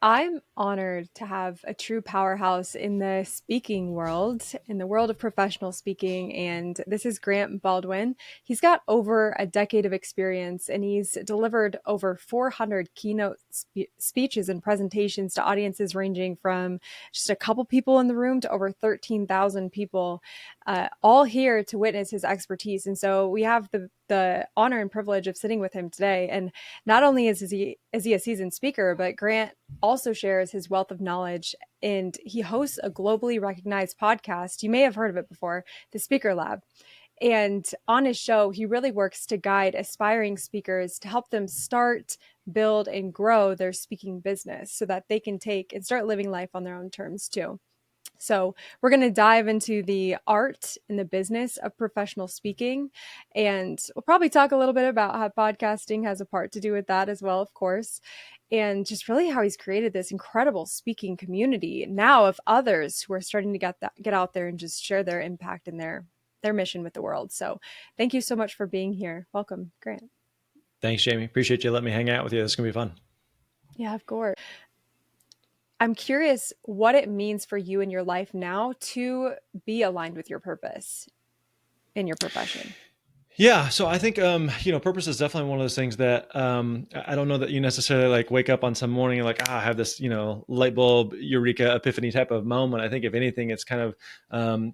I'm honored to have a true powerhouse in the speaking world, in the world of professional speaking. And this is Grant Baldwin. He's got over a decade of experience and he's delivered over 400 keynote speeches and presentations to audiences ranging from just a couple people in the room to over 13,000 people, all here to witness his expertise. And so we have the honor and privilege of sitting with him today. And not only is he a seasoned speaker, but Grant also shares his wealth of knowledge and he hosts a globally recognized podcast. You may have heard of it before, the Speaker Lab. And on his show, he really works to guide aspiring speakers to help them start, build, and grow their speaking business so that they can take and start living life on their own terms too. So, we're going to dive into the art and the business of professional speaking. And we'll probably talk a little bit about how podcasting has a part to do with that as well, of course. And just really how he's created this incredible speaking community now of others who are starting to get out there and just share their impact and their mission with the world. So, thank you so much for being here. Welcome, Grant. Thanks, Jamie. Appreciate you letting me hang out with you. This is going to be fun. Yeah, of course. I'm curious what it means for you in your life now to be aligned with your purpose in your profession. Yeah. So I think, purpose is definitely one of those things that I don't know that you necessarily like wake up on some morning and like, I have this, light bulb, eureka, epiphany type of moment. I think if anything, it's kind of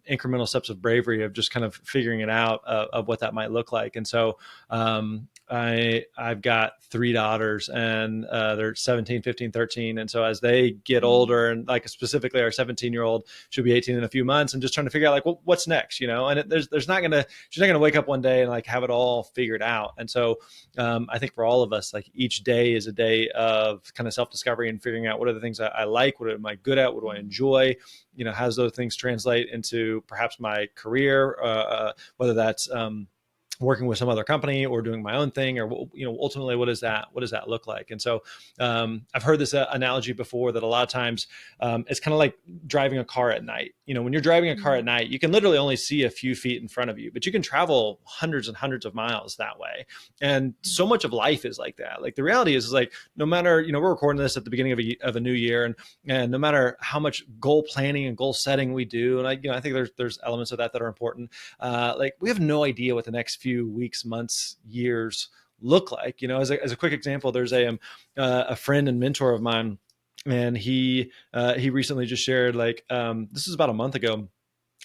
incremental steps of bravery of just kind of figuring it out of what that might look like. And so I've got three daughters and they're 17, 15, 13. And so as they get older and like specifically our 17-year-old, she'll be 18 in a few months and just trying to figure out like, well, what's next, and she's not going to wake up one day and like have it all figured out. And so I think for all of us, like each day is a day of kind of self-discovery and figuring out what are the things I like, what am I good at, what do I enjoy, how does those things translate into perhaps my career, whether that's working with some other company or doing my own thing, or ultimately what does that look like? And so I've heard this analogy before that a lot of times it's kind of like driving a car at night. When you're driving a car at night, you can literally only see a few feet in front of you, but you can travel hundreds and hundreds of miles that way. And so much of life is like that. Like the reality is like no matter we're recording this at the beginning of a new year, and no matter how much goal planning and goal setting we do, and I think there's elements of that are important. Like we have no idea what the next few weeks, months, years look like. As a quick example, there's a friend and mentor of mine, and he recently just shared like this is about a month ago.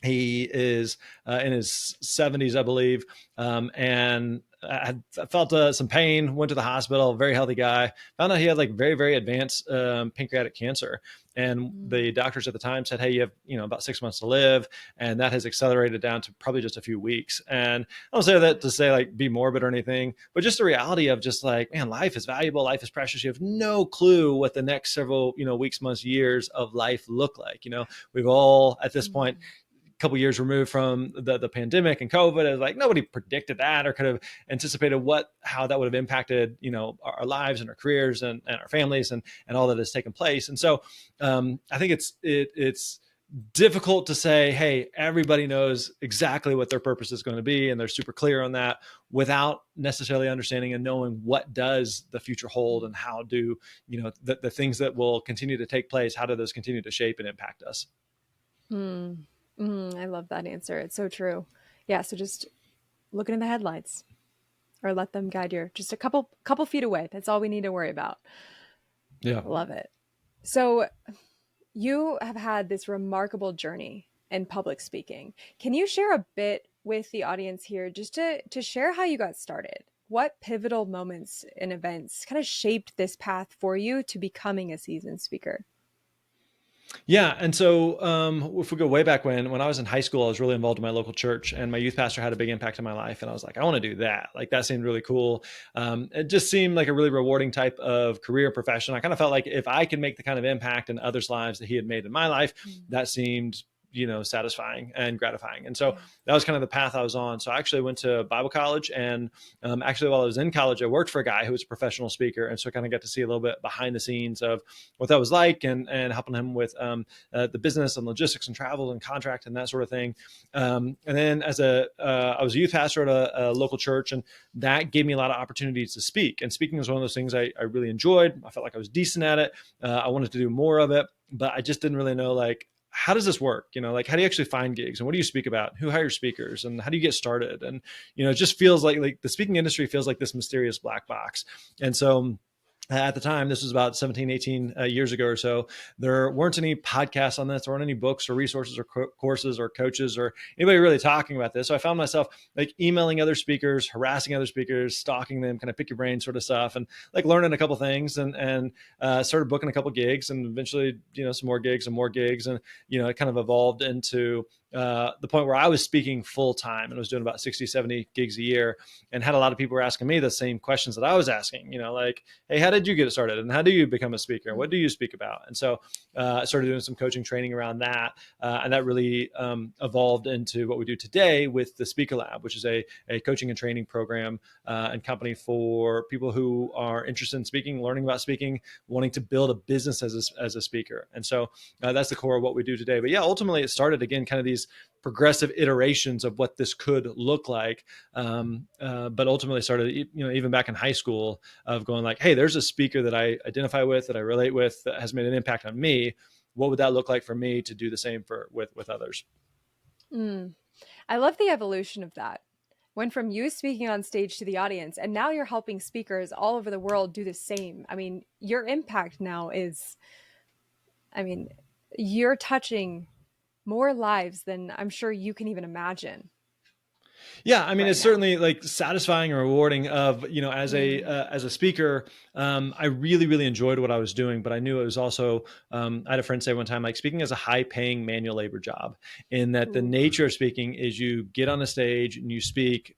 He is in his 70s, I believe, and I felt some pain, went to the hospital, very healthy guy, found out he had like very, very advanced pancreatic cancer. And the doctors at the time said, hey, you have, about 6 months to live. And that has accelerated down to probably just a few weeks. And I don't say that to say like be morbid or anything, but just the reality of just like, man, life is valuable. Life is precious. You have no clue what the next several, weeks, months, years of life look like. We've all at this point, couple years removed from the pandemic and COVID, is like nobody predicted that or could have anticipated how that would have impacted, our lives and our careers and our families and all that has taken place. And so I think it's difficult to say, hey, everybody knows exactly what their purpose is going to be and they're super clear on that without necessarily understanding and knowing what does the future hold and how do, the things that will continue to take place, how do those continue to shape and impact us? I love that answer. It's so true. Yeah. So just looking in the headlights or let them guide you just a couple feet away. That's all we need to worry about. Yeah. Love it. So you have had this remarkable journey in public speaking. Can you share a bit with the audience here just to share how you got started? What pivotal moments and events kind of shaped this path for you to becoming a seasoned speaker? Yeah. And so if we go way back when I was in high school, I was really involved in my local church and my youth pastor had a big impact on my life. And I was like, I want to do that. Like that seemed really cool. It just seemed like a really rewarding type of career profession. I kind of felt like if I could make the kind of impact in others' lives that he had made in my life, that seemed satisfying and gratifying. And so Yeah. that was kind of the path I was on. So I actually went to Bible college, and actually while I was in college, I worked for a guy who was a professional speaker, and so I kind of got to see a little bit behind the scenes of what that was like, and helping him with the business and logistics and travel and contract and that sort of thing. And then I was a youth pastor at a local church, and that gave me a lot of opportunities to speak. And speaking was one of those things I really enjoyed. I felt like I was decent at it. I wanted to do more of it, but I just didn't really know, like, how does this work? Like, how do you actually find gigs, and what do you speak about? Who hires speakers, and how do you get started? And it just feels like the speaking industry feels like this mysterious black box. And so at the time, this was about 17, 18 years ago or so, there weren't any podcasts on this. There weren't any books or resources or courses or coaches or anybody really talking about this. So I found myself like emailing other speakers, harassing other speakers, stalking them, kind of pick your brain sort of stuff, and like learning a couple things, and started booking a couple gigs, and eventually, some more gigs and more gigs. And, it kind of evolved into the point where I was speaking full time and was doing about 60, 70 gigs a year, and had a lot of people were asking me the same questions that I was asking, like, hey, how did you get started? And how do you become a speaker? What do you speak about? And so I started doing some coaching training around that. And that really evolved into what we do today with the Speaker Lab, which is a coaching and training program and company for people who are interested in speaking, learning about speaking, wanting to build a business as a speaker. And so that's the core of what we do today. But yeah, ultimately it started again, kind of these progressive iterations of what this could look like. But ultimately started, even back in high school, of going like, hey, there's a speaker that I identify with, that I relate with, that has made an impact on me. What would that look like for me to do the same with others? Mm. I love the evolution of that. Went from you speaking on stage to the audience, and now you're helping speakers all over the world do the same. I mean, your impact now is, I mean, you're touching more lives than I'm sure you can even imagine Yeah, I mean, right it's now. certainly like satisfying and rewarding. Of Mm. as a speaker, I really really enjoyed what I was doing, but I knew it was also. I had a friend say one time, like, speaking is a high paying manual labor job, in that the Ooh. nature of speaking is you get on a stage and you speak.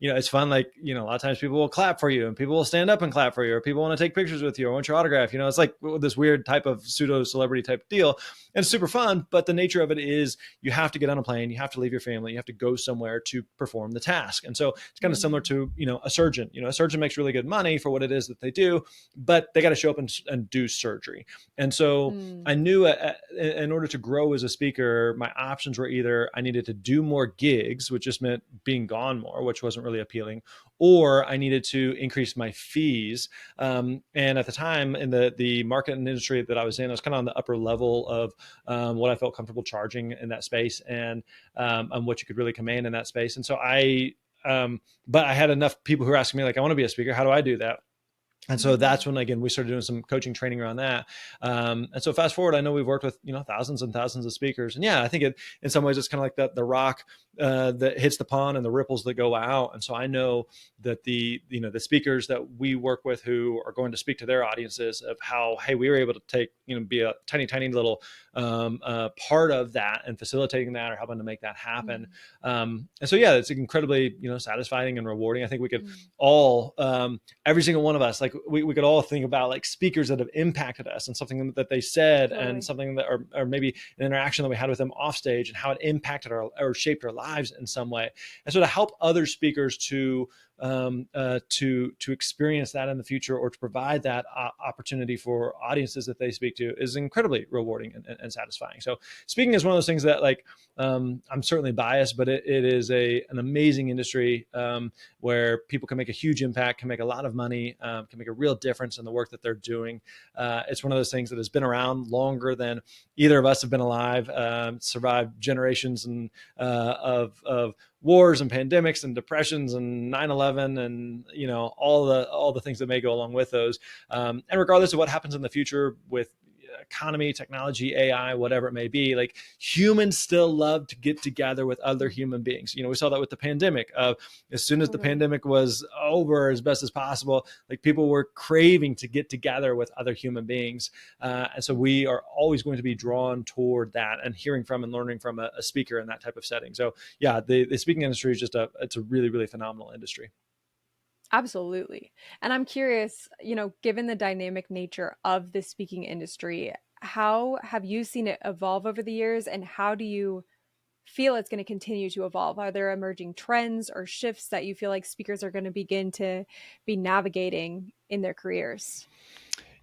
It's fun. Like, a lot of times people will clap for you, and people will stand up and clap for you, or people want to take pictures with you, or want your autograph. It's like this weird type of pseudo celebrity type deal, and it's super fun. But the nature of it is you have to get on a plane, you have to leave your family, you have to go somewhere to perform the task. And so it's kind of similar Mm. to, a surgeon. A surgeon makes really good money for what it is that they do, but they got to show up and do surgery. And so Mm. I knew in order to grow as a speaker, my options were either I needed to do more gigs, which just meant being gone more, which wasn't really appealing, or I needed to increase my fees. And at the time, in the market and industry that I was in, I was kind of on the upper level of what I felt comfortable charging in that space, and what you could really command in that space. And so but I had enough people who were asking me, like, I want to be a speaker. How do I do that? And so Mm. that's when, again, we started doing some coaching training around that. And so fast forward, I know we've worked with, thousands and thousands of speakers. And yeah, I think in some ways it's kind of like the rock that hits the pond and the ripples that go out. And so I know that the speakers that we work with who are going to speak to their audiences, of how, hey, we were able to take, be a tiny, tiny little part of that, and facilitating that, or helping to make that happen. Mm. And so, yeah, it's incredibly, satisfying and rewarding. I think we could Mm. all, every single one of us, like, we could all think about like speakers that have impacted us, and something that they said, and Totally. something that, or maybe an interaction that we had with them off stage, and how it impacted or shaped our lives in some way. And so to help other speakers to experience that in the future, or to provide that opportunity for audiences that they speak to, is incredibly rewarding and satisfying. So speaking is one of those things that, like, I'm certainly biased, but it is an amazing industry, where people can make a huge impact, can make a lot of money, can make a real difference in the work that they're doing. It's one of those things that has been around longer than either of us have been alive, survived generations and of wars and pandemics and depressions and 9/11, and all the things that may go along with those. And regardless of what happens in the future with economy, technology, AI, whatever it may be, like, humans still love to get together with other Mm. human beings. We saw that with the pandemic. As soon as the Totally. pandemic was over, as best as possible, like, people were craving to get together with other human beings. And so we are always going to be drawn toward that, and hearing from and learning from a speaker in that type of setting. So yeah, the speaking industry is just it's a really, really phenomenal industry. Absolutely. And I'm curious, given the dynamic nature of the speaking industry, how have you seen it evolve over the years, and how do you feel it's going to continue to evolve? Are there emerging trends or shifts that you feel like speakers are going to begin to be navigating in their careers?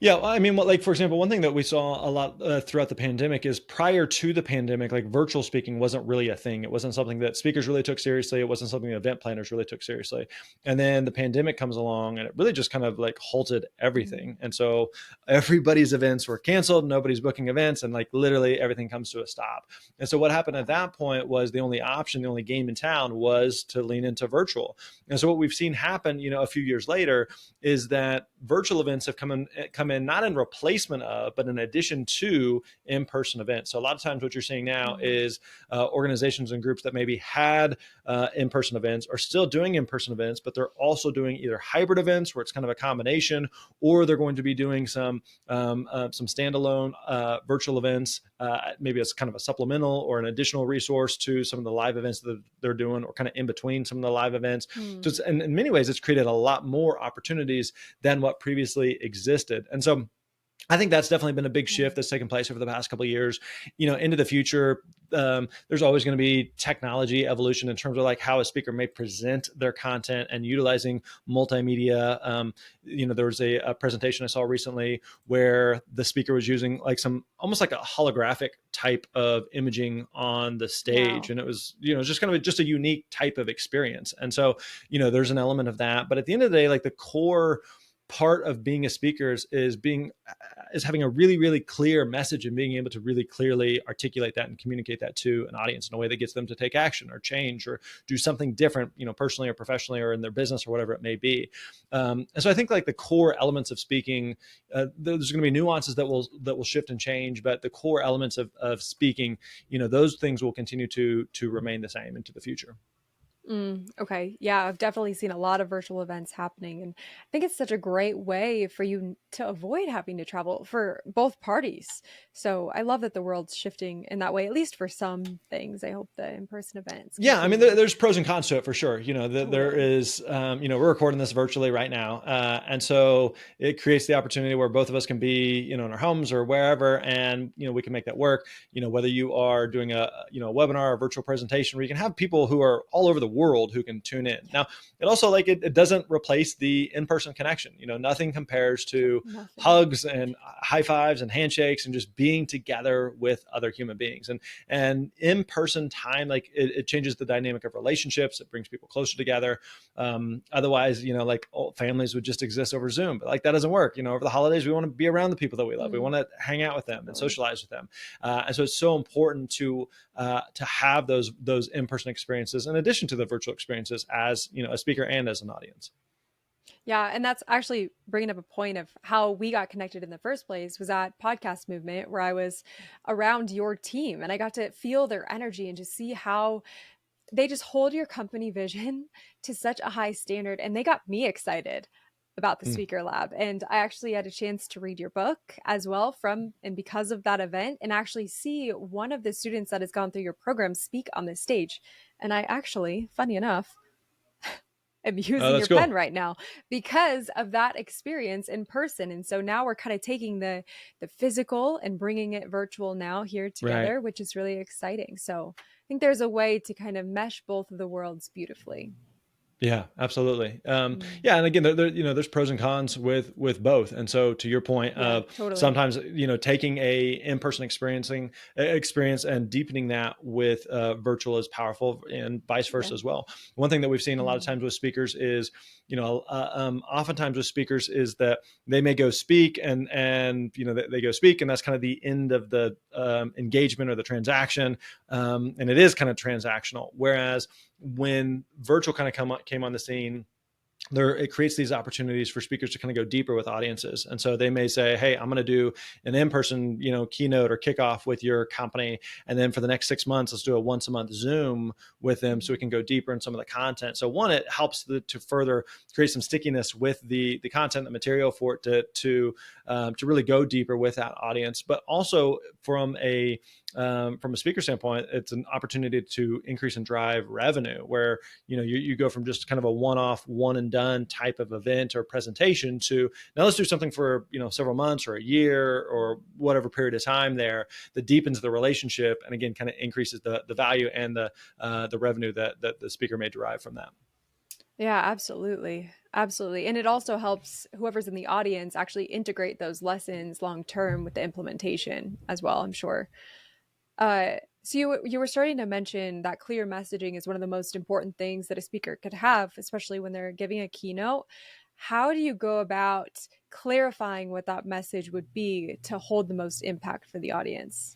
Yeah, well, I mean, like for example, one thing that we saw a lot throughout the pandemic is prior to the pandemic, like virtual speaking wasn't really a thing. It wasn't something that speakers really took seriously. It wasn't something that event planners really took seriously. And then the pandemic comes along, and it really just kind of like halted Mm. everything. And so everybody's events were canceled. Nobody's booking events, and like literally everything comes to a stop. And so what happened at Wow. that point was the only option, the only game in town was to lean into virtual. And so what we've seen happen, a few years later is that virtual events have come in not in replacement of, but in addition to in-person events. So a lot of times what you're seeing now Mm. is organizations and groups that maybe had in-person events are still doing in-person events, but they're also doing either hybrid events where it's kind of a combination, or they're going to be doing some standalone virtual events. Maybe it's kind of a supplemental or an additional resource to some of the live events that they're doing, or kind of in between some of the live events. So Mm. it's, and in many ways, it's created a lot more opportunities than what previously existed. And so I think that's definitely been a big shift Mm. that's taken place over the past couple of years. Into the future, there's always going to be technology evolution in terms of like how a speaker may present their content and utilizing multimedia. There was a presentation I saw recently where the speaker was using like some almost like a holographic type of imaging on the stage, Wow. and it was just kind of just a unique type of experience. And so there's an element of that, but at the end of the day, like the core part of being a speaker is having a really, really clear message and being able to really clearly articulate that and communicate that to an audience in a way that gets them to take action or change or do something different, personally or professionally or in their business or whatever it may be. And so I think like the core elements of speaking, there's going to be nuances that will shift and change, but the core elements of speaking, those things will continue to remain the same into the future. Okay. Yeah, I've definitely seen a lot of virtual events happening. And I think it's such a great way for you to avoid having to travel for both parties. So I love that the world's shifting in that way, at least for some things. I hope the in person events Yeah, I mean, continue. there's pros and cons to it for sure. There Totally. is, we're recording this virtually right now, and so it creates the opportunity where both of us can be, in our homes or wherever, and we can make that work. Whether you are doing a webinar or virtual presentation, where you can have people who are all over the world who can tune in. Yeah, Now, it also like it doesn't replace the in person connection. Nothing compares to nothing. hugs and high fives and handshakes and just being together with other human beings. And in-person time, like it changes the dynamic of relationships. It brings people closer together. Otherwise, like families would just exist over Zoom, but like that doesn't work. Over the holidays, we want to be around the people that we love. We Mm, want to hang out with them and totally. socialize with them. And so it's so important to have those in-person experiences in addition to the virtual experiences as a speaker and as an audience. Yeah, and that's actually bringing up a point of how we got connected in the first place was that podcast movement where I was around your team and I got to feel their energy and just see how they just hold your company vision to such a high standard. And they got me excited about the Mm. speaker lab. And I actually had a chance to read your book as well from and because of that event and actually see one of the students that has gone through your program speak on this stage. And I actually, funny enough, am Oh, using your that's pen cool. right now because of that experience in person. And so now we're kind of taking the physical and bringing it virtual now here Right. together, which is really exciting. So I think there's a way to kind of mesh both of the worlds beautifully. Yeah, absolutely. Mm. Yeah, and again, there's pros and cons with both. And so, to your point Yeah, of totally. sometimes taking a in-person experience and deepening that with virtual is powerful, and vice Yeah. versa as well. One thing that we've seen a lot of Mm. times with speakers is, oftentimes with speakers is that they may go speak and they go speak, and that's kind of the end of the engagement or the transaction, and it is kind of transactional. Whereas when virtual kind of came on the scene, it creates these opportunities for speakers to kind of go deeper with audiences. And so they may say, hey, I'm going to do an in-person keynote or kickoff with your company, and then for the next 6 months let's do a once a month Zoom with them so we Mm. can go deeper in some of the content. So one, it helps to further create some stickiness with the content, the material for it to really go deeper with that audience. But also from a speaker standpoint, it's an opportunity to increase and drive revenue where you go from just kind of a one-off, one and done type of event or presentation to now let's do something for, several months or a year or whatever period of time there that deepens the relationship and again kind of increases the value and the revenue that the speaker may derive from that. Yeah, absolutely. Absolutely. And it also helps whoever's in the audience actually integrate those lessons long term with the implementation as well, I'm sure. So you were starting to mention that clear messaging is one of the most important things that a speaker could have, especially when they're giving a keynote. How do you go about clarifying what that message would be to hold the most impact for the audience?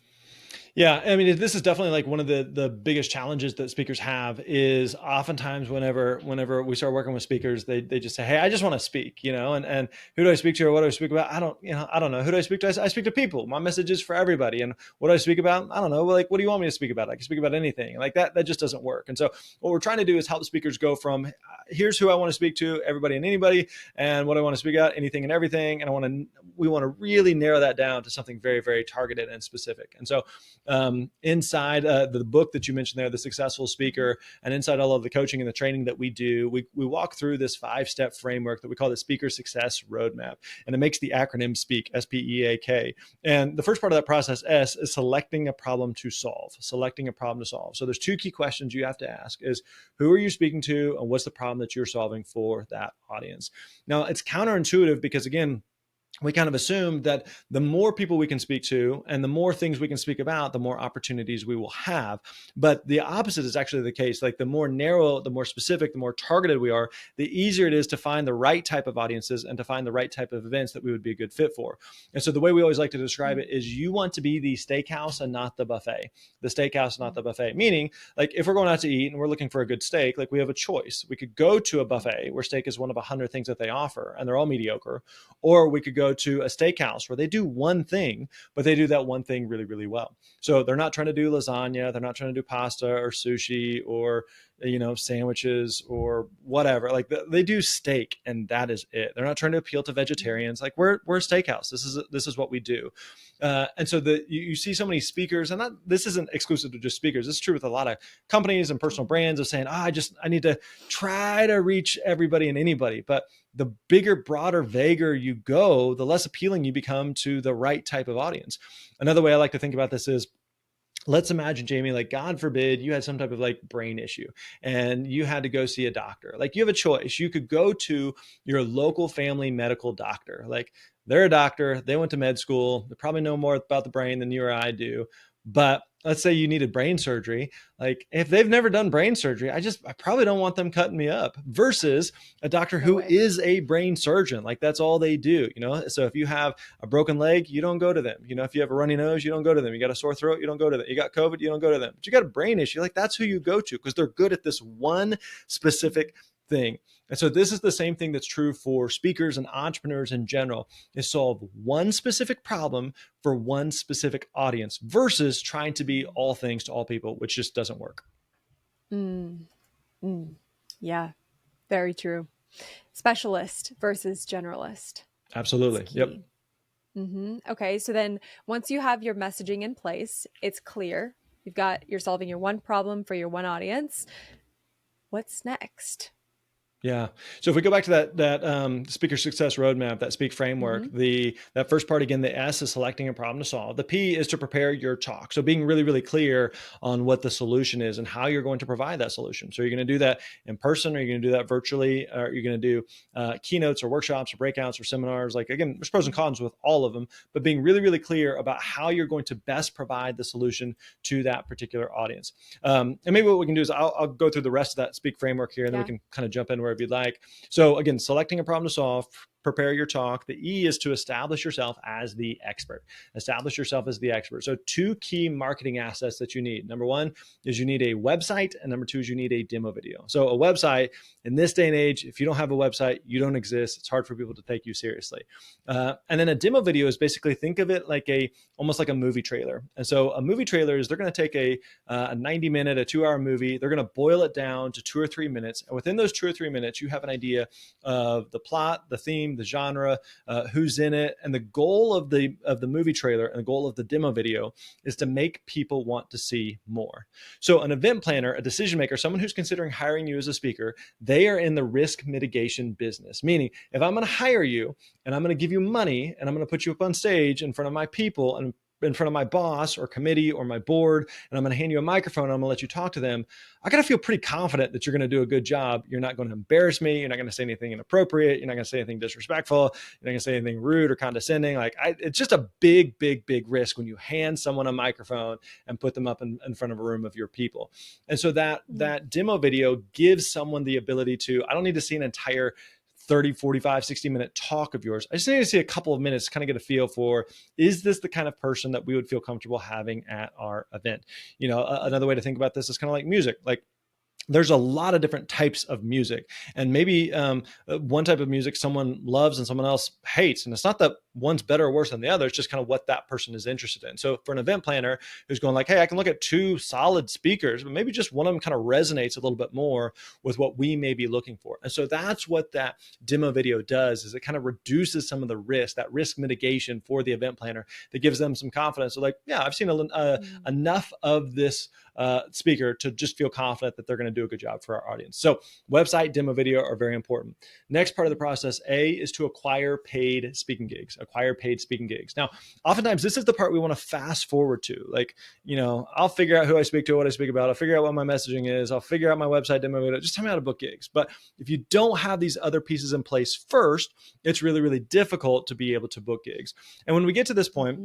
Yeah, I mean, this is definitely like one of the biggest challenges that speakers have is oftentimes whenever we start working with speakers, they just say, "Hey, I just want to speak," and who do I speak to or what do I speak about? I don't know. Who do I speak to? I speak to people. My message is for everybody. And what do I speak about? I don't know. Like, what do you want me to speak about? I can speak about anything. Like that just doesn't work. And so what we're trying to do is help speakers go from here's who I want to speak to, everybody and anybody, and what I want to speak about, anything and everything. And we want to really narrow that down to something very, very targeted and specific. And so inside the book that you mentioned there, The Successful Speaker, and inside all of the coaching and the training that we do, we walk through this 5-step framework that we call the Speaker Success Roadmap. And it makes the acronym SPEAK, SPEAK. And the first part of that process, S, is selecting a problem to solve. Selecting a problem to solve. So there's 2 key questions you have to ask is who are you speaking to and what's the problem that you're solving for that audience? Now, it's counterintuitive because, again, we kind of assume that the more people we can speak to and the more things we can speak about, the more opportunities we will have. But the opposite is actually the case. Like the more narrow, the more specific, the more targeted we are, the easier it is to find the right type of audiences and to find the right type of events that we would be a good fit for. And so the way we always like to describe it is you want to be the steakhouse and not the buffet. The steakhouse, not the buffet. Meaning, like if we're going out to eat and we're looking for a good steak, like we have a choice. We could go to a buffet where steak is one of 100 things that they offer and they're all mediocre, or we could go to a steakhouse where they do one thing, but they do that one thing really, really well. So they're not trying to do lasagna. They're not trying to do pasta or sushi or, sandwiches or whatever. Like they do steak and that is it. They're not trying to appeal to vegetarians. Like we're a steakhouse. This is what we do. And so you see so many speakers, and this isn't exclusive to just speakers. This is true with a lot of companies and personal brands of saying, I need to try to reach everybody and anybody. But the bigger, broader, vaguer you go, the less appealing you become to the right type of audience. Another way I like to think about this is, let's imagine, Jamie, like God forbid you had some type of like brain issue and you had to go see a doctor. Like you have a choice. You could go to your local family medical doctor. Like they're a doctor. They went to med school. They probably know more about the brain than you or I do. But let's say you needed brain surgery. Like if they've never done brain surgery, I probably don't want them cutting me up versus a doctor No who way. is a brain surgeon. Like that's all they do, So if you have a broken leg, you don't go to them. If you have a runny nose, you don't go to them. You got a sore throat, you don't go to them. You got COVID, you don't go to them. But you got a brain issue, like that's who you go to because they're good at this one specific thing. And so this is the same thing that's true for speakers and entrepreneurs in general, is solve one specific problem for one specific audience versus trying to be all things to all people, which just doesn't work. Mm, mm. Yeah, very true. Specialist versus generalist. It's Absolutely. Yep. key. Okay, so then once you have your messaging in place, it's clear. You're solving your one problem for your one audience. What's next? Yeah. So if we go back to that speaker success roadmap, that speak framework, Mm-hmm. that first part again, the S is selecting a problem to solve. The P is to prepare your talk. So being really, really clear on what the solution is and how you're going to provide that solution. So you're going to do that in person, or you're going to do that virtually, or you're going to do keynotes or workshops or breakouts or seminars. Like again, there's pros and cons with all of them, but being really, really clear about how you're going to best provide the solution to that particular audience. And maybe what we can do is I'll go through the rest of that speak framework here, and then we Yeah. can kind of jump in wherever you'd like. So again, selecting a problem to solve, prepare your talk. The E is to establish yourself as the expert. Establish yourself as the expert. So 2 key marketing assets that you need. Number 1 is you need a website, and number 2 is you need a demo video. So a website in this day and age, if you don't have a website, you don't exist. It's hard for people to take you seriously. And then a demo video is basically, think of it like almost like a movie trailer. And so a movie trailer is they're going to take a 90-minute, a 2-hour movie. They're going to boil it down to 2 or 3 minutes. And within those 2 or 3 minutes, you have an idea of the plot, the theme, the genre, who's in it, and the goal of the movie trailer and the goal of the demo video is to make people want to see more. So an event planner, a decision maker, someone who's considering hiring you as a speaker, they are in the risk mitigation business. Meaning, if I'm going to hire you and I'm going to give you money and I'm going to put you up on stage in front of my people and in front of my boss or committee or my board, and I'm going to hand you a microphone and I'm going to let you talk to them, I got to feel pretty confident that you're going to do a good job. You're not going to embarrass me. You're not going to say anything inappropriate. You're not going to say anything disrespectful. You're not going to say anything rude or condescending. It's just a big, big, big risk when you hand someone a microphone and put them up in front of a room of your people. And so that demo video gives someone the ability to, I don't need to see an entire 30, 45, 60-minute talk of yours. I just need to see a couple of minutes to kind of get a feel for, is this the kind of person that we would feel comfortable having at our event? Another way to think about this is kind of like music. Like, there's a lot of different types of music, and maybe one type of music someone loves and someone else hates. And it's not that one's better or worse than the other. It's just kind of what that person is interested in. So for an event planner who's going like, hey, I can look at two solid speakers, but maybe just one of them kind of resonates a little bit more with what we may be looking for. And so that's what that demo video does, is it kind of reduces some of the risk, that risk mitigation for the event planner, that gives them some confidence. So like, yeah, I've seen enough of this speaker to just feel confident that they're going to do a good job for our audience. So website, demo video are very important. Next part of the process, A, is to acquire paid speaking gigs. Now, oftentimes this is the part we want to fast forward to. Like, I'll figure out who I speak to, what I speak about. I'll figure out what my messaging is. I'll figure out my website, demo video. Just tell me how to book gigs. But if you don't have these other pieces in place first, it's really, really difficult to be able to book gigs. And when we get to this point,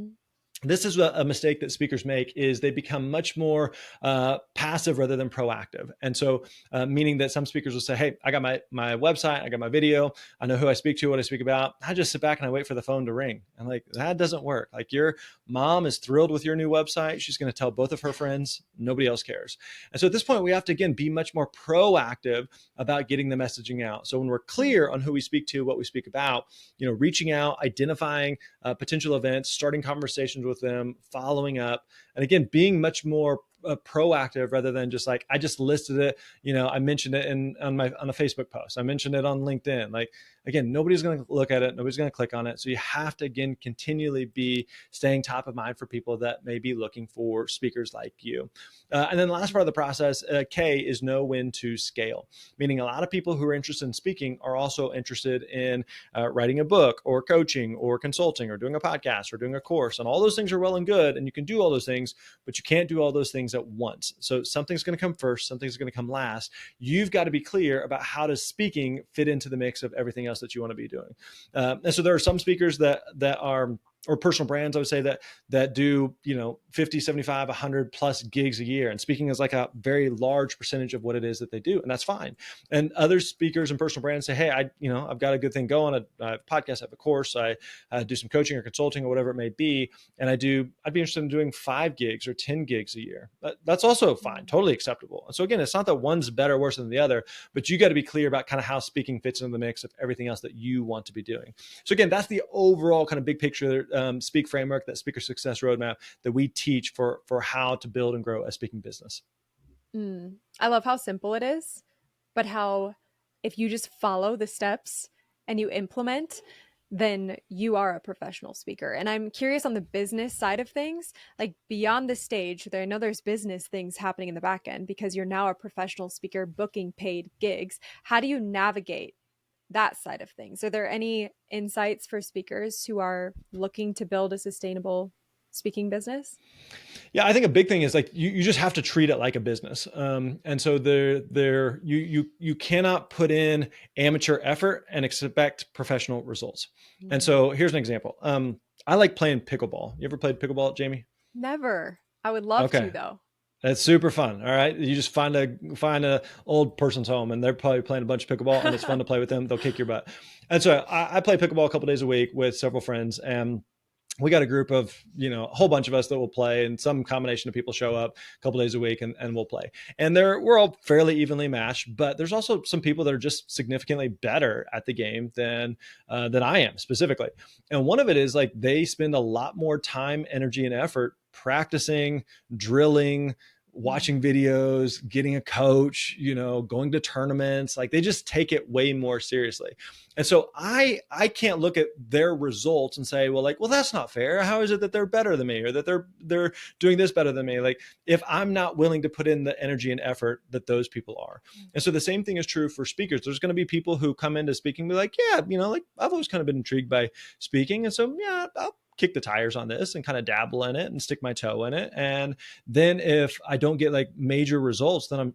this is a mistake that speakers make, is they become much more passive rather than proactive. And so meaning that some speakers will say, hey, I got my website, I got my video, I know who I speak to, what I speak about. I just sit back and I wait for the phone to ring. And like, that doesn't work. Like, your mom is thrilled with your new website. She's going to tell both of her friends. Nobody else cares. And so at this point, we have to, again, be much more proactive about getting the messaging out. So when we're clear on who we speak to, what we speak about, reaching out, identifying potential events, starting conversations with them, following up, and again, being much more proactive rather than just like, I just listed it, I mentioned it on a Facebook post, I mentioned it on LinkedIn. Like, again, nobody's going to look at it, nobody's going to click on it. So you have to, again, continually be staying top of mind for people that may be looking for speakers like you. And then the last part of the process, K, is know when to scale. Meaning, a lot of people who are interested in speaking are also interested in writing a book or coaching or consulting or doing a podcast or doing a course. And all those things are well and good. And you can do all those things, but you can't do all those things at once. So something's going to come first, something's going to come last. You've got to be clear about how does speaking fit into the mix of everything else that you want to be doing. And so there are some speakers that are, or personal brands, I would say, that do 50, 75, 100 plus gigs a year, and speaking is like a very large percentage of what it is that they do, and that's fine. And other speakers and personal brands say, hey, I've got a good thing going, I have a podcast, I have a course, I do some coaching or consulting or whatever it may be, and I'd be interested in doing 5 gigs or 10 gigs a year. That's also fine, totally acceptable. And so again, it's not that one's better or worse than the other, but you got to be clear about kind of how speaking fits into the mix of everything else that you want to be doing. So again, that's the overall kind of big picture speak framework, that speaker success roadmap that we teach for how to build and grow a speaking business. I love how simple it is, but how if you just follow the steps and you implement, then you are a professional speaker. And I'm curious on the business side of things, like beyond the stage, I know there's business things happening in the back end because you're now a professional speaker booking paid gigs. How do you navigate that side of things? Are there any insights for speakers who are looking to build a sustainable speaking business? Yeah, I think a big thing is like you just have to treat it like a business, and so you cannot put in amateur effort and expect professional results. And so here's an example. I like playing pickleball. You ever played pickleball, Jamie? Never. I would love to Okay, though. that's super fun. All right, you just find a old person's home, and they're probably playing a bunch of pickleball, and it's fun to play with them. They'll kick your butt. And so I play pickleball a couple days a week with several friends, and we got a group of, a whole bunch of us that will play, and some combination of people show up a couple days a week and we'll play. And we're all fairly evenly matched, but there's also some people that are just significantly better at the game than I am specifically. And one of it is like, they spend a lot more time, energy, and effort practicing, drilling, Mm. watching videos, getting a coach, going to tournaments. Like they just take it way more seriously. And so I can't look at their results and say, well, like, well, that's not fair. How is it that they're better than me, or that they're doing this better than me? Like if I'm not willing to put in the energy and effort that those people are. And so the same thing is true for speakers. There's going to be people who come into speaking and be like, yeah, like I've always kind of been intrigued by speaking. And so, yeah, I'll kick the tires on this and kind of dabble in it and stick my toe in it. And then if I don't get like major results, then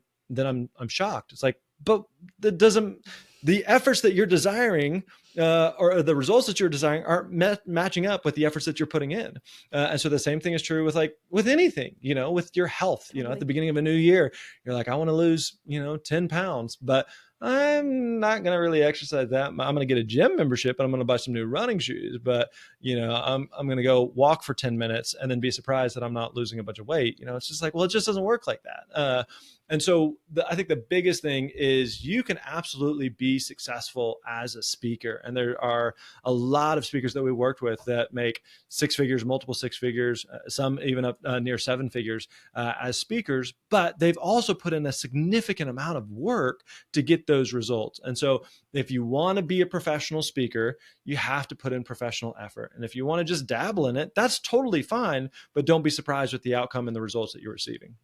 I'm shocked. It's like, but that doesn't, the efforts that you're desiring or the results that you're desiring aren't matching up with the efforts that you're putting in. And so the same thing is true with like with anything, with your health. At the Totally. beginning of a new year, you're like, I want to lose 10 pounds, but I'm not going to really exercise that. I'm going to get a gym membership and I'm going to buy some new running shoes, but I'm going to go walk for 10 minutes and then be surprised that I'm not losing a bunch of weight. It's just like, well, it just doesn't work like that. And so I think the biggest thing is you can absolutely be successful as a speaker. And there are a lot of speakers that we worked with that make six figures, multiple six figures, some even up near seven figures as speakers, but they've also put in a significant amount of work to get those results. And so if you want to be a professional speaker, you have to put in professional effort. And if you want to just dabble in it, that's totally fine, but don't be surprised with the outcome and the results that you're receiving.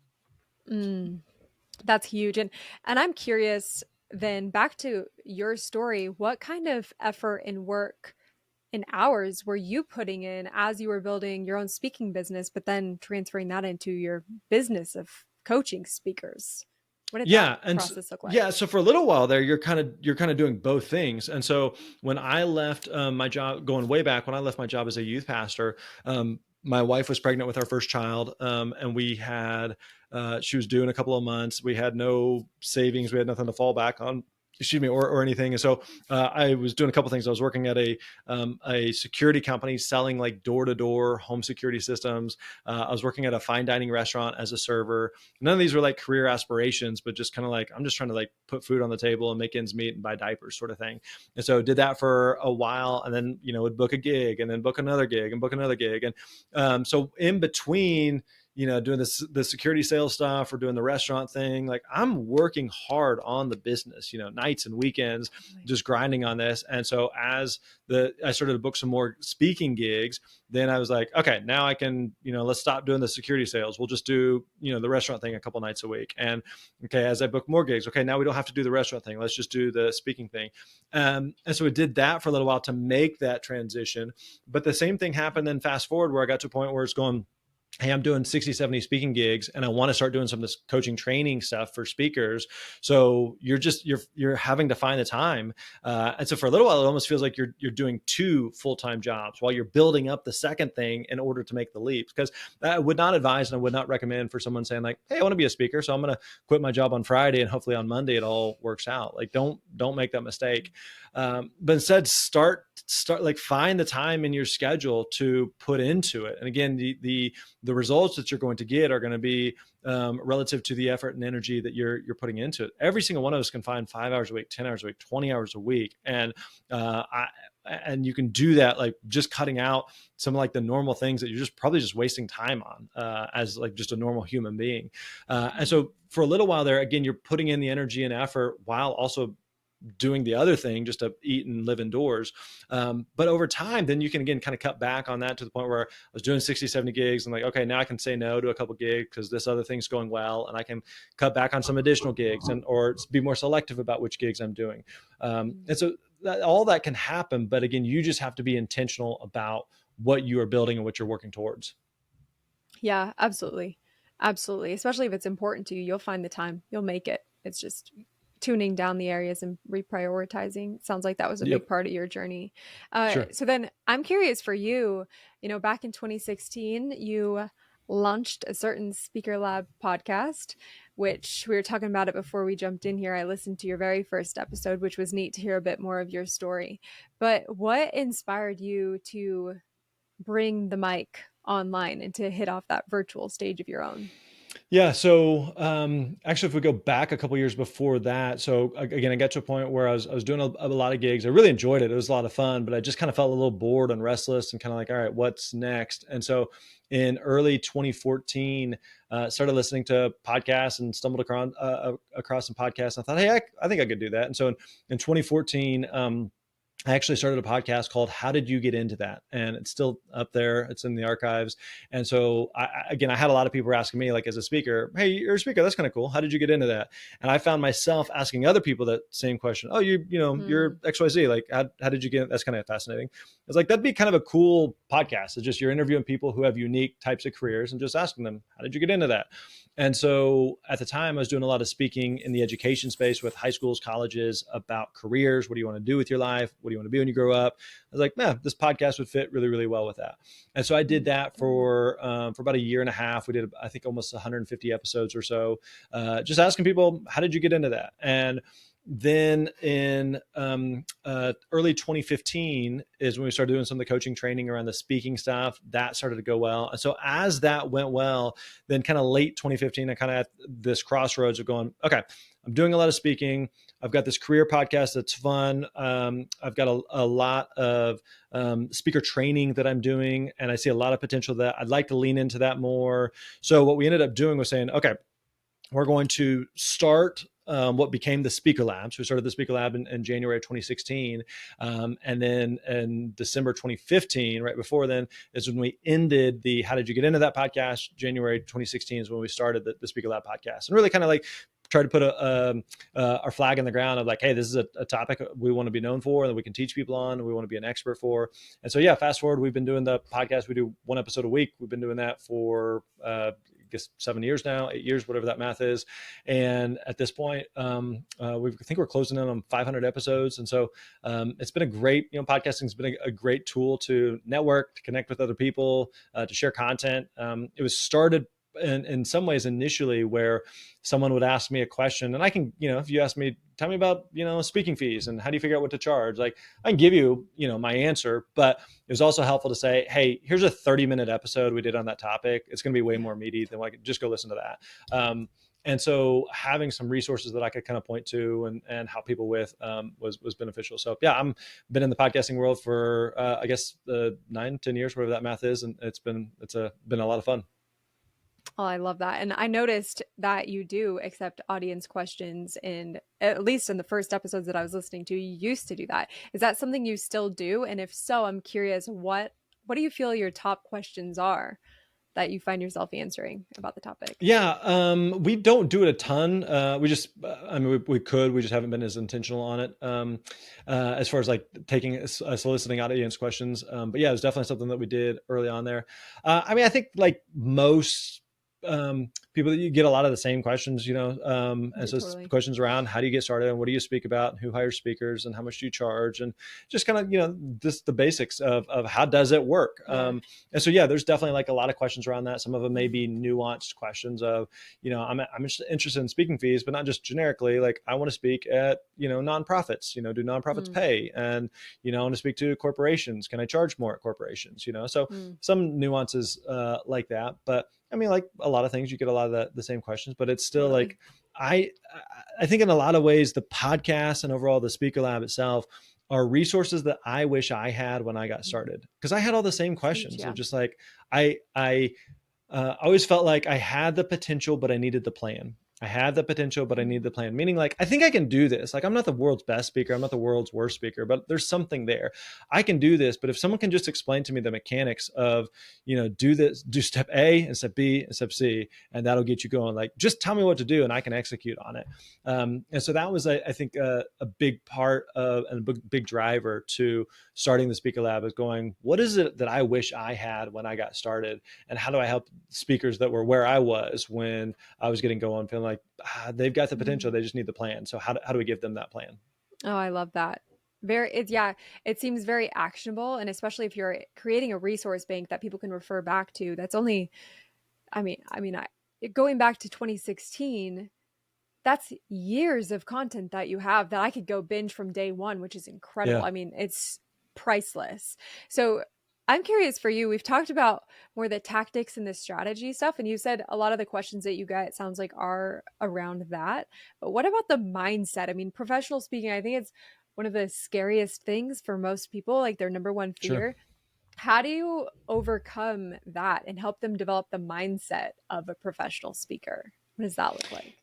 Mm. That's huge. And I'm curious then, back to your story, what kind of effort and work and hours were you putting in as you were building your own speaking business, but then transferring that into your business of coaching speakers? What did that Yeah, and process look yeah, like? so for a little while there, you're kind of doing both things. And so when I left my job, going way back, when I left my job as a youth pastor, my wife was pregnant with our first child, and we had she was due in a couple of months. We had no savings, we had nothing to fall back on. Excuse me, or anything. And so I was doing a couple of things. I was working at a security company selling like door to door home security systems. I was working at a fine dining restaurant as a server. None of these were like career aspirations, but just kind of like, I'm just trying to like put food on the table and make ends meet and buy diapers sort of thing. And so did that for a while, and then, would book a gig and then book another gig and book another gig. And so in between, doing the security sales stuff or doing the restaurant thing, like I'm working hard on the business, nights and weekends, Totally. just grinding on this. And so as I started to book some more speaking gigs, then I was like, okay, now I can, let's stop doing the security sales. We'll just do, the restaurant thing a couple nights a week. And okay, as I book more gigs, okay, now we don't have to do the restaurant thing. Let's just do the speaking thing. And so we did that for a little while to make that transition. But the same thing happened then fast forward where I got to a point where it's going, hey, I'm doing 60, 70 speaking gigs and I want to start doing some of this coaching training stuff for speakers. So you're having to find the time. And so for a little while, it almost feels like you're doing two full-time jobs while you're building up the second thing in order to make the leap. Because I would not advise and I would not recommend for someone saying like, hey, I want to be a speaker, so I'm going to quit my job on Friday and hopefully on Monday it all works out. Like don't make that mistake. But instead start like find the time in your schedule to put into it. And again, the results that you're going to get are going to be relative to the effort and energy that you're putting into it. Every single one of us can find 5 hours a week, 10 hours a week, 20 hours a week. And and you can do that like just cutting out some like the normal things that you're just probably just wasting time on as like just a normal human being. And so for a little while there, again, you're putting in the energy and effort while also doing the other thing just to eat and live indoors. But over time, then you can again kind of cut back on that to the point where I was doing 60, 70 gigs and like, okay, now I can say no to a couple gigs because this other thing's going well. And I can cut back on some additional gigs or be more selective about which gigs I'm doing. And so all that can happen. But again, you just have to be intentional about what you are building and what you're working towards. Yeah, absolutely. Absolutely. Especially if it's important to you, you'll find the time, you'll make it. It's just tuning down the areas and reprioritizing. Sounds like that was a big Yep. part of your journey. Sure. So then I'm curious for you, back in 2016, you launched a certain Speaker Lab podcast, which we were talking about it before we jumped in here. I listened to your very first episode, which was neat to hear a bit more of your story. But what inspired you to bring the mic online and to hit off that virtual stage of your own? Yeah. So actually, if we go back a couple years before that, so again, I got to a point where I was doing a lot of gigs. I really enjoyed it. It was a lot of fun, but I just kind of felt a little bored and restless and kind of like, all right, what's next? And so in early 2014, started listening to podcasts and stumbled across some podcasts. And I thought, hey, I think I could do that. And so in 2014, I actually started a podcast called "How Did You Get Into That?" and it's still up there. It's in the archives. And so, again, I had a lot of people asking me, like, as a speaker, "Hey, you're a speaker. That's kind of cool. How did you get into that?" And I found myself asking other people that same question. "Oh, you're Mm, X Y Z. Like, how did you get? That's kind of fascinating." It's like that'd be kind of a cool podcast. It's just you're interviewing people who have unique types of careers and just asking them, "How did you get into that?" And so at the time, I was doing a lot of speaking in the education space with high schools, colleges about careers. What do you want to do with your life? What do you want to be when you grow up? I was like, man, this podcast would fit really, really well with that. And so I did that mm. for about a year and a half. We did, I think, almost 150 episodes or so, just asking people, how did you get into that? And then in early 2015 is when we started doing some of the coaching training around the speaking stuff. That started to go well. And so as that went well, then kind of late 2015, I kind of had this crossroads of going, okay, I'm doing a lot of speaking. I've got this career podcast that's fun. I've got a lot of speaker training that I'm doing, and I see a lot of potential that I'd like to lean into that more. So what we ended up doing was saying, okay, we're going to start what became the Speaker Lab. So we started the Speaker Lab in January of 2016. And then in December 2015, right before then, is when we ended the How Did You Get Into That podcast. January 2016 is when we started the Speaker Lab podcast. And really kind of like try to put our flag in the ground of like, hey, this is a topic we want to be known for, that we can teach people on, and we want to be an expert for. And so, yeah, fast forward, we've been doing the podcast. We do one episode a week. We've been doing that for I guess 7 years now, 8 years, whatever that math is. And at this point, I think we're closing in on 500 episodes. And so it's been a great, podcasting has been a great tool to network, to connect with other people, to share content. It was started in some ways initially where someone would ask me a question, and I can, if you ask me, tell me about, speaking fees and how do you figure out what to charge? Like I can give you, my answer, but it was also helpful to say, hey, here's a 30-minute episode we did on that topic. It's going to be way more meaty than like, just go listen to that. And so having some resources that I could kind of point to and help people with was beneficial. So yeah, I'm been in the podcasting world for I guess 9-10 years, whatever that math is, and it's been a lot of fun. Oh, I love that. And I noticed that you do accept audience questions, and at least in the first episodes that I was listening to, you used to do that. Is that something you still do? And if so, I'm curious, what do you feel your top questions are that you find yourself answering about the topic? Yeah, we don't do it a ton. We just, I mean, we could, we just haven't been as intentional on it as far as like taking soliciting audience questions. But yeah, it was definitely something that we did early on there. I mean, I think like most people, that you get a lot of the same questions, and so it's Totally. questions around how do you get started and what do you speak about and who hires speakers and how much do you charge and just kind of, just the basics of how does it work. Yeah. And so, yeah, there's definitely like a lot of questions around that. Some of them may be nuanced questions of, I'm interested in speaking fees, but not just generically. Like I want to speak at, nonprofits, do nonprofits Mm, pay? And, I want to speak to corporations. Can I charge more at corporations? So mm, some nuances like that. But I mean, like a lot of things, you get a lot of the same questions, but it's still like, totally. I, I think in a lot of ways, the podcast and overall the Speaker Lab itself are resources that I wish I had when I got Mm. started, because I had all the same Same, questions of yeah. just like I always felt like I had the potential, but I needed the plan. I had the potential, but I need Mm, the plan. Meaning, like, I think I can do this. Like, I'm not the world's best speaker. I'm not the world's worst speaker, but there's something there. I can do this. But if someone can just explain to me the mechanics of, do this, do step A and step B and step C, and that'll get you going. Like, just tell me what to do and I can execute on it. And so that was, I think, a big part of and a big driver to starting the Speaker Lab is going, what is it that I wish I had when I got started? And how do I help speakers that were where I was when I was getting going, feeling like they've got the potential, mm. they just need the plan. So how do we give them that plan? Oh, I love that. Yeah, it seems very actionable. And especially if you're creating a resource bank that people can refer back to, that's only, going back to 2016, that's years of content that you have that I could go binge from day one, which is incredible. Yeah. I mean, it's priceless. So I'm curious for you. We've talked about more the tactics and the strategy stuff, and you said a lot of the questions that you get, it sounds like, are around that. But what about the mindset? I mean, professional speaking, I think it's one of the scariest things for most people, like their number one Sure. fear. How do you overcome that and help them develop the mindset of a professional speaker? What does that look like?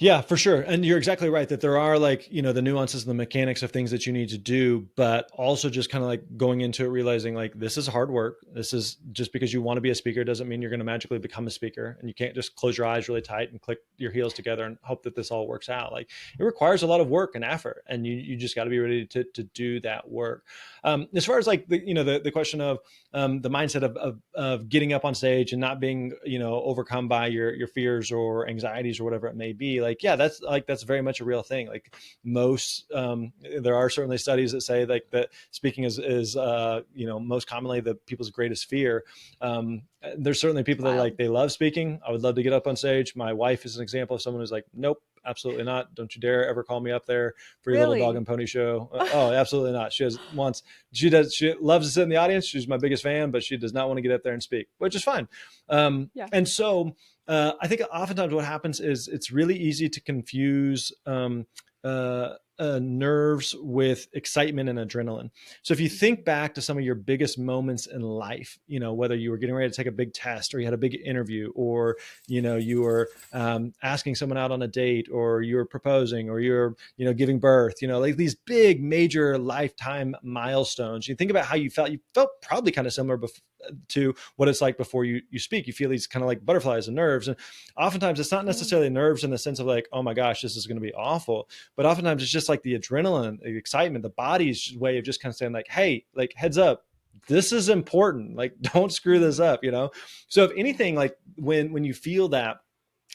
Yeah, for sure. And you're exactly right that there are, like, the nuances and the mechanics of things that you need to do, but also just kind of like going into it, realizing like this is hard work. This is just because you want to be a speaker doesn't mean you're going to magically become a speaker. And you can't just close your eyes really tight and click your heels together and hope that this all works out. Like, it requires a lot of work and effort, and you just got to be ready to do that work. As far as like the question of the mindset of getting up on stage and not being, overcome by your fears or anxieties or whatever it may be, like, yeah, that's very much a real thing. Like, most there are certainly studies that say like that speaking is most commonly the people's greatest fear. There's certainly It's people that, like, wild. they love speaking. I would love to get up on stage. My wife is an example of someone who's like, nope, absolutely not. Don't you dare ever call me up there for your little dog Really? and pony show. Oh, absolutely not. She loves to sit in the audience. She's my biggest fan, but she does not want to get up there and speak, which is fine. Yeah. And so I think oftentimes what happens is it's really easy to confuse nerves with excitement and adrenaline. So if you think Mhm. back to some of your biggest moments in life, whether you were getting ready to take a big test, or you had a big interview, or you were asking someone out on a date, or you were proposing, or you're giving birth, like these big major lifetime milestones. You think about how you felt. You felt probably kind of similar to what it's like before you speak. You feel these kind of like butterflies and nerves, and oftentimes it's not Mm. necessarily nerves in the sense of like, oh my gosh, this is going to be awful, but oftentimes it's just like the adrenaline, the excitement, the body's way of just kind of saying like, hey, like, heads up, this is important, like, don't screw this Mm. up. So if Yeah. anything, like, when you feel that,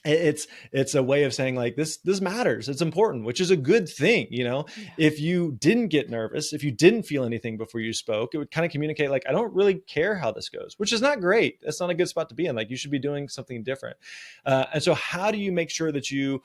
it's a way of saying like, this matters, it's important, which is a good thing. Yeah. If you didn't get nervous, if you didn't feel anything before you spoke, it would kind of communicate like, I don't really care how this goes, which is not great. That's not a good spot to be in. Like, you should be doing something different. And so how do you make sure that you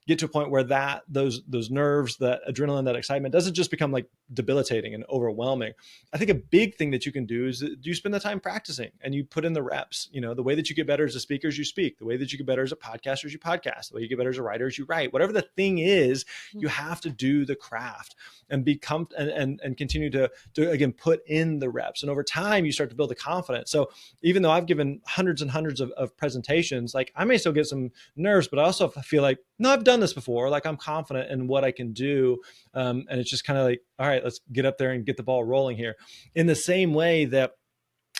get to a point where those nerves, that adrenaline, that excitement doesn't just become like debilitating and overwhelming? I think a big thing that you can do is, do you spend the time practicing and you put in the reps? The way that you get better as a speaker is you speak. The way that you get better as a podcaster is you podcast. The way you get better as a writer is you write. Whatever the thing is, Mm. you have to do the craft and become and continue to again put in the reps. And over time, you start to build the confidence. So even though I've given hundreds and hundreds of presentations, like, I may still get some nerves, but I also feel like, no, I've done this before. Like, I'm confident in what I can do. And it's just kind of like, all right, let's get up there and get the ball rolling here. In the same way that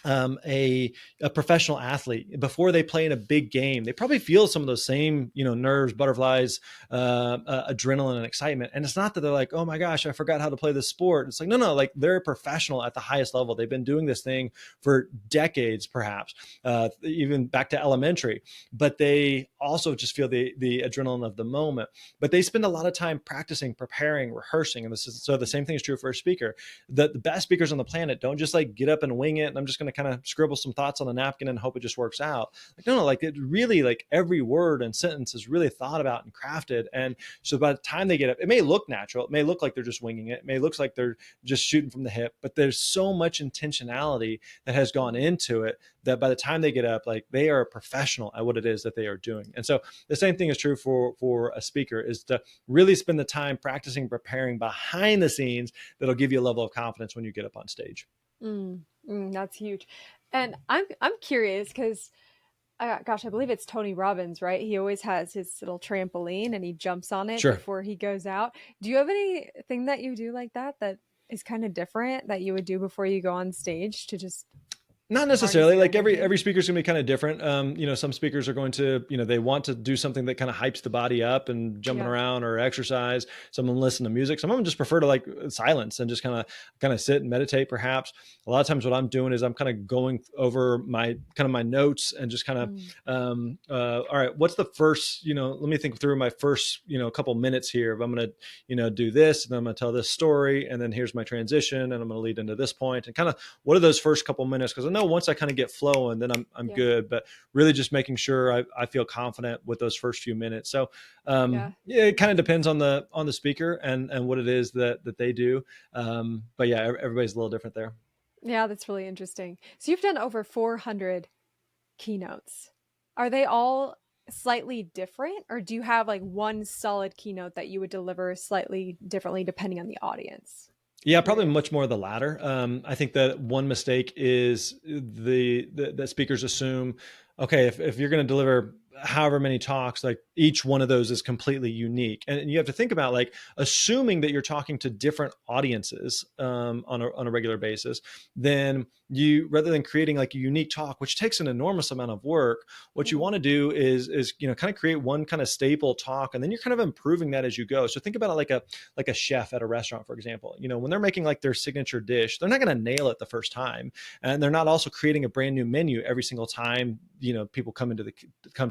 um, a, a professional athlete, before they play in a big game, they probably feel some of those same nerves, butterflies, adrenaline, and excitement. And it's not that they're like, oh my gosh, I forgot how to play this sport. It's like, no, like, they're a professional at the highest level. They've been doing this thing for decades, perhaps even back to elementary, but they also just feel the adrenaline of the moment. But they spend a lot of time practicing, preparing, rehearsing. And so the same thing is true for a speaker. The best speakers on the planet don't just like get up and wing it, and I'm just going to kind of scribble some thoughts on a napkin and hope it just works out. Like, no, like, it really, like, every word and sentence is really thought about and crafted. And so by the time they get up, it may look natural, it may look like they're just winging it, may look like they're just shooting from the hip, but there's so much intentionality that has gone Mm. into it that by the time they get up, like, they are a professional at what it is that they are doing. And so the same thing is true for a speaker, is to really spend the time practicing, preparing behind the scenes. That'll give you a level of confidence when you get up on stage. Mm. That's huge. And I'm curious because gosh, I believe it's Tony Robbins, right? He always has his little trampoline and he jumps on it Sure. before he goes out. Do you have anything that you do like that that is kind of different that you would do before you go on stage to just Not harness necessarily. your Like, every energy? speaker's gonna be kind of different. Some speakers are going to, they want to do something that kind of hypes the body up and jumping Yeah. around or exercise. Some of them listen to music. Some of them just prefer to like silence and just kind of sit and meditate. Perhaps a lot of times what I'm doing is I'm kind of going over my notes and just kind of, Mm. all right, what's the first, let me think through my first, couple minutes here. If I'm gonna, do this, and then I'm gonna tell this story, and then here's my transition, and I'm gonna lead into this point, and kind of, what are those first couple minutes? Because I know once I kind of get flowing, then I'm Yeah. good. But really, just making sure I feel confident with those first few minutes. So Yeah. yeah, it Makes kind of sense. depends on the speaker and what it is that they do. But yeah, everybody's a little different there. Yeah, that's really interesting. So you've done over 400 keynotes. Are they all slightly different, or do you have like one solid keynote that you would deliver slightly differently depending on the audience? Yeah, probably Curious. much more the latter. I think that one mistake is the speakers assume, okay, if you're going to deliver however many talks, like each one of those is completely unique, and you have to think about like assuming that you're talking to different audiences on a regular basis. Then you, rather than creating like a unique talk, which takes an enormous amount of work, what you want Mm, to do is kind of create one kind of staple talk, and then you're kind of improving that as you go. So think about it like a chef at a restaurant, for example. When they're making like their signature dish, they're not going to nail it the first time, and they're not also creating a brand new menu every single time people come to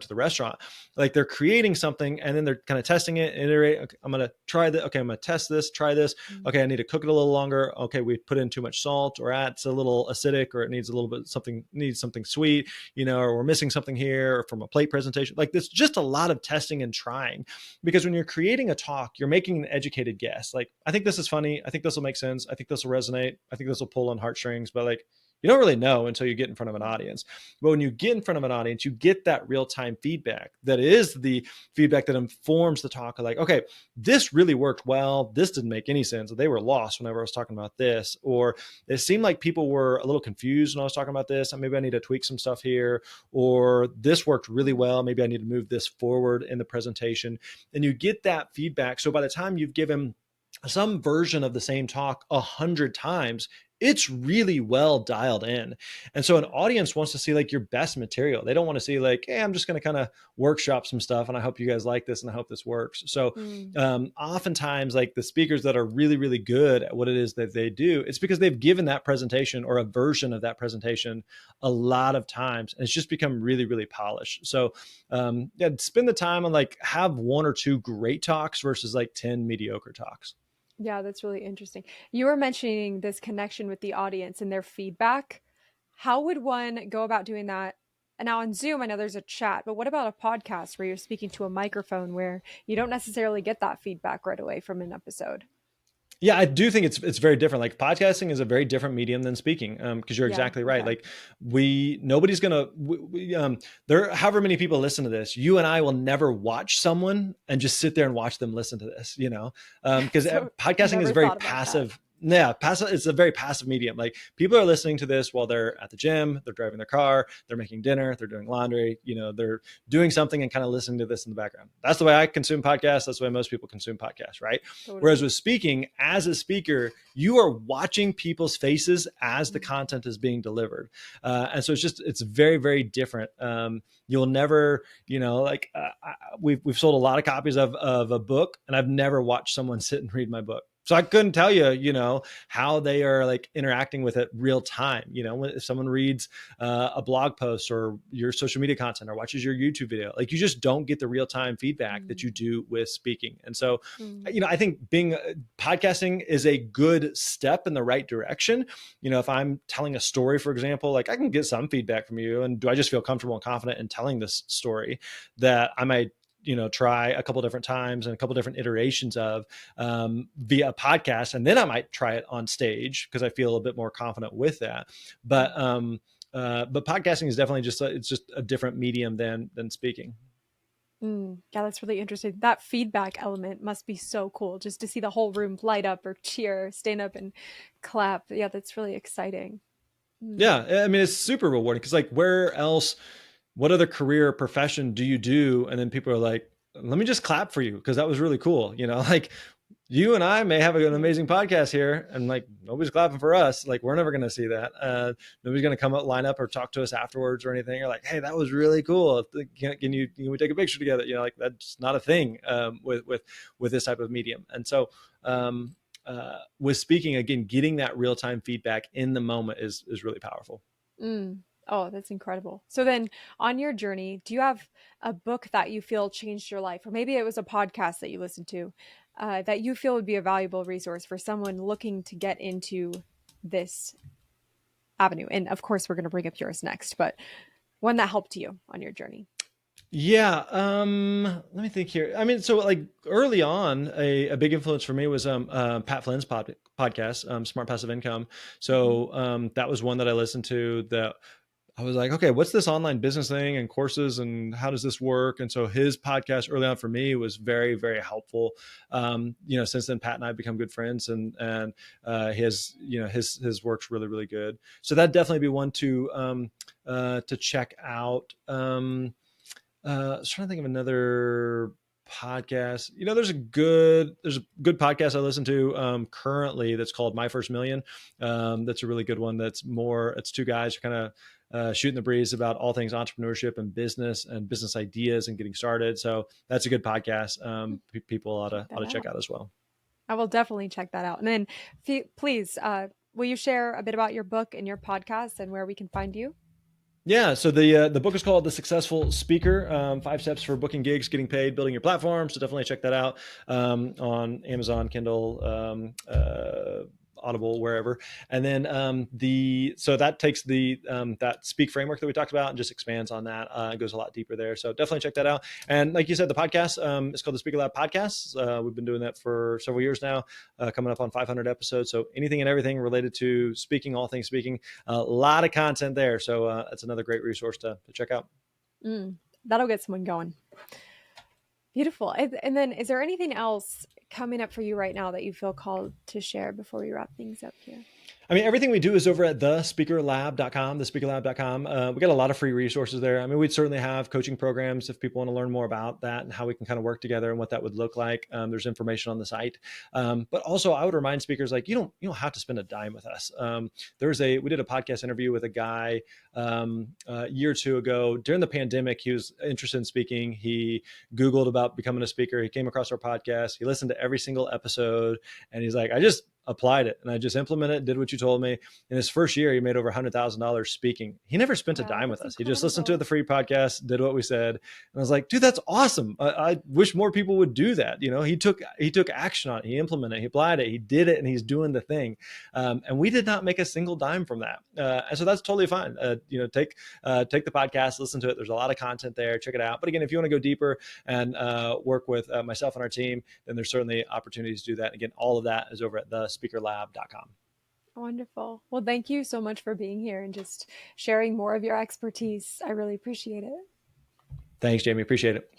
the restaurant. Like they're creating something, and then they're kind of testing it, iterate. Okay, I'm going to try that. Okay, I'm going to test this. Try this. mm, Okay, I need to cook it a little longer. Okay, we put in too much salt, or it's a little acidic, or it needs a little bit something needs something sweet, or we're missing something here, or from a plate presentation. Like there's just a lot of testing and trying, because when you're creating a talk, you're making an educated guess. Like, I think this is funny. I think this will make sense. I think this will resonate. I think this will pull on heartstrings. But like, you don't really know until you get in front of an mm, audience. But when you get in front of an audience, you get that real time feedback. That is the feedback that informs the talk. Like, okay, this really worked well. This didn't make any sense. They were lost whenever I was talking about this, or it seemed like people were a little confused when I was talking about this. And maybe I need to tweak some stuff here, or this worked really mm, well. Maybe I need to move this forward in the presentation, and you get that feedback. So by the time you've given some version of the same talk 100 times, it's really well dialed in. And so an yeah. audience wants to see like your best material. They don't want to see like, hey, I'm just going to kind of workshop some stuff, and I hope you guys like this, and I hope this works. So Mm, oftentimes, like the speakers that are really, really good at what it is that they do, it's because they've given that presentation or a version of that presentation a lot of times, and it's just become really, really polished. So yeah, spend the time on like have one or two great talks versus like 10 mediocre talks. yeah, that's really interesting. You were mentioning this connection with the audience and their feedback. How would one go about doing that? And now on Zoom, I know there's a chat, but what about a podcast where you're speaking to a microphone where you don't necessarily get that feedback right away from an episode? Yeah, I do think it's very different. Like podcasting is a very different medium than speaking, because you're Yeah. exactly right. Okay. Like nobody's gonna there however many people listen to this, you and I will never watch someone and just sit there and watch them listen to this, because So podcasting is never very thought about that. passive. Yeah, passive. It's a very passive medium. Like people are listening to this while they're at the gym, they're driving their car, they're making dinner, they're doing laundry. They're doing something and kind of listening to this in the background. That's the way I consume podcasts. That's the way most people consume podcasts, right? Whereas Totally. with speaking, as a speaker, you are watching people's faces as the Mm, content is being delivered, and so it's very, very different. You'll never, like we've sold a lot of copies of a book, and I've never watched someone sit and read my book. So I couldn't tell you, how they are like interacting with it real time. If someone reads a blog post or your social media content or watches your YouTube video, like you just don't get the real time feedback that you mm, do with speaking. And so mm, I think being podcasting is a good step in the right direction. If I'm telling a story, for example, like I can get some feedback from you, and do I just feel comfortable and confident in telling this story that I might try a couple different times and a couple different iterations of via a podcast, and then I might try it on stage because I feel a bit more confident with that. mm. But podcasting is definitely it's just a different medium than speaking. Yeah, that's really interesting. That feedback element must be so cool just to see the whole room light up or cheer, stand up and clap. Yeah, that's really exciting. Mm. Yeah, I mean it's super rewarding because like where else, what other career or profession do you do? And then people are like, let me just clap for you because that was really cool. Like you and I may have an Yeah. amazing podcast here, and like nobody's clapping for us. Like we're never going to see that. Nobody's going to come up, line up, or talk to us afterwards or anything. Or like, hey, that was really cool. Can we take a picture together? Like that's not a thing with this type of medium. And so with speaking, again, getting that real time feedback in the moment is really powerful. Mm. Oh, that's incredible. So then on your journey, do you have a book that you feel changed your life? Or maybe it was a podcast that you listened to that you feel would be a valuable resource for someone looking to get into this avenue? And of course, we're going to bring up yours next, but one that helped you on your journey. Yeah, let me think here. I mean, so like early on, a big influence for me was Pat Flynn's podcast, Smart Passive Income. Mhm. So that was one that I listened to. That I was like, okay, what's this online business thing and courses and how does this work? And so his podcast early on for me was very, very helpful. Since then Pat and I have become good friends, and his work's really, really good. So that'd definitely be one to check out. I was trying to think of another podcast. There's a good podcast I listen to currently that's called My First Million. That's a really good one. It's two guys kind of shooting the breeze about all things entrepreneurship and business ideas and getting started. So that's a good podcast. People ought Check to ought that to check out. out as well. I will definitely check that out. And then, please, will you share a bit about your book and your podcast and where we can find you? Yeah, so the book is called The Successful Speaker: 5 Steps for Booking Gigs, Getting Paid, Building Your Platform. So definitely check that out on Amazon, Kindle, Audible, wherever. And then the so that takes the that speak framework that we talked about and just expands on that. It goes a lot deeper there. So definitely check that out. And like you said, the podcast is called the Speaker Lab Podcast. We've been doing that for several years now, coming up on 500 episodes. So anything and everything related to speaking, all things speaking, a lot of content there. So that's another great resource to check out. Mm, that'll get someone going. Beautiful. And then, is there anything else coming up for you right now that you feel called to share before we wrap things up here? I mean, everything we do is over at thespeakerlab.com, thespeakerlab.com. We got a lot of free resources there. I mean, we'd certainly have coaching programs if people want to learn more about that and how we can kind of work together and what that would look like. There's information on the site. But also I would remind speakers, like, you don't have to spend a dime with us. We did a podcast interview with a guy a year or two ago during the pandemic. He was interested in speaking. He Googled about becoming a speaker. He came across our podcast. He listened to every single episode and he's like, I just applied it and I just implemented it, did what you told me. In his first year, he made over $100,000 speaking. He never spent a Wow, dime with that's us. He just listened to incredible. the free podcast, did what we said. And I was like, dude, that's awesome. I wish more people would do that. He took action on it. He implemented it. He applied it. He did it and he's doing the thing. And we did not make a single dime from that. And so that's totally fine. Take the podcast, listen to it. There's a lot of content there. Check it out. But again, if you want to go deeper and work with myself and our team, then there's certainly opportunities to do that. And again, all of that is over at thespeakerlab.com. Wonderful. Well, thank you so much for being here and just sharing more of your expertise. I really appreciate it. Thanks, Jamie. Appreciate it.